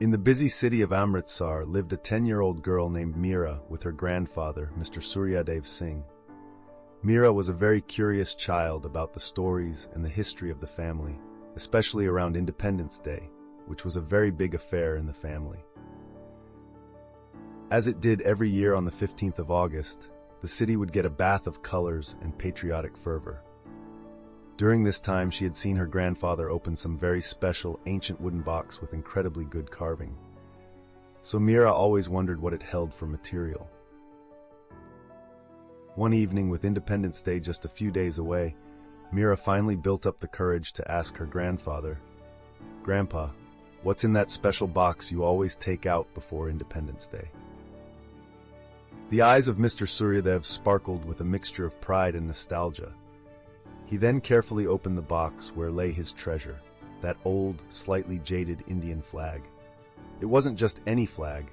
In the busy city of Amritsar lived a 10-year-old girl named Meera with her grandfather, Mr. Suryadev Singh. Meera was a very curious child about the stories and the history of the family, especially around Independence Day, which was a very big affair in the family. As it did every year on the 15th of August, the city would get a bath of colors and patriotic fervor. During this time, she had seen her grandfather open some very special ancient wooden box with incredibly good carving. So Meera always wondered what it held for material. One evening, with Independence Day just a few days away, Meera finally built up the courage to ask her grandfather, "Grandpa, what's in that special box you always take out before Independence Day?" The eyes of Mr. Suryadev sparkled with a mixture of pride and nostalgia. He then carefully opened the box where lay his treasure, that old, slightly jaded Indian flag. It wasn't just any flag,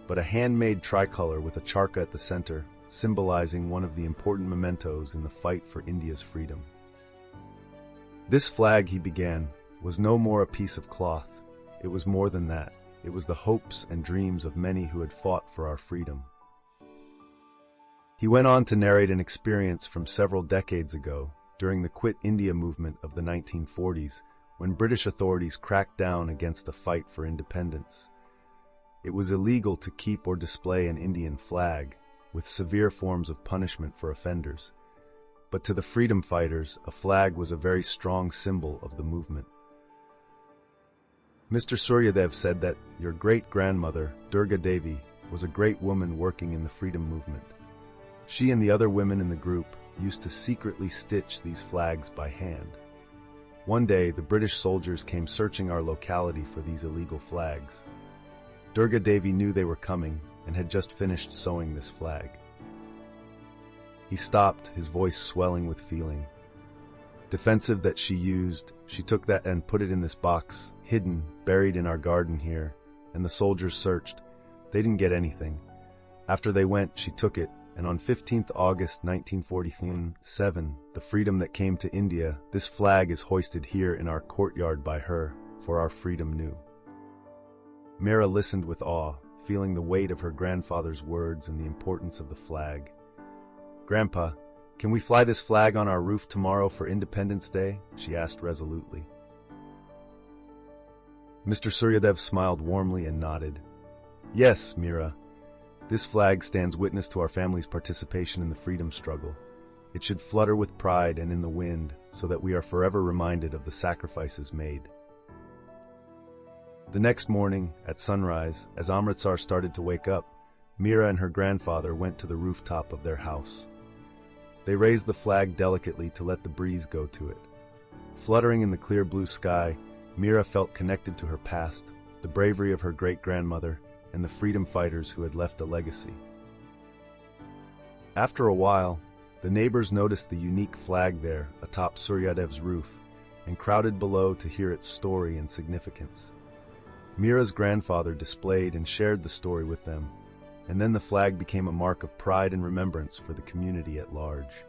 but a handmade tricolor with a charkha at the center, symbolizing one of the important mementos in the fight for India's freedom. This flag, he began, was no more a piece of cloth. It was more than that. It was the hopes and dreams of many who had fought for our freedom. He went on to narrate an experience from several decades ago, during the Quit India movement of the 1940s, when British authorities cracked down against the fight for independence. It was illegal to keep or display an Indian flag, with severe forms of punishment for offenders. But to the freedom fighters, a flag was a very strong symbol of the movement. Mr. Suryadev said that your great-grandmother, Durga Devi, was a great woman working in the freedom movement. She and the other women in the group used to secretly stitch these flags by hand. One day, the British soldiers came searching our locality for these illegal flags. Durga Devi knew they were coming and had just finished sewing this flag. He stopped, his voice swelling with feeling. Defensive that she used, she took that and put it in this box, hidden, buried in our garden here, and the soldiers searched. They didn't get anything. After they went, she took it, and on 15th August 1947, the freedom that came to India, this flag is hoisted here in our courtyard by her, for our freedom new. Meera listened with awe, feeling the weight of her grandfather's words and the importance of the flag. "Grandpa, can we fly this flag on our roof tomorrow for Independence Day?" she asked resolutely. Mr. Suryadev smiled warmly and nodded. "Yes, Meera. This flag stands witness to our family's participation in the freedom struggle. It should flutter with pride and in the wind, so that we are forever reminded of the sacrifices made." The next morning, at sunrise, as Amritsar started to wake up, Meera and her grandfather went to the rooftop of their house. They raised the flag delicately to let the breeze go to it. Fluttering in the clear blue sky, Meera felt connected to her past, the bravery of her great-grandmother, and the freedom fighters who had left a legacy. After a while, the neighbors noticed the unique flag there atop Suryadev's roof and crowded below to hear its story and significance. Meera's grandfather displayed and shared the story with them, and then the flag became a mark of pride and remembrance for the community at large.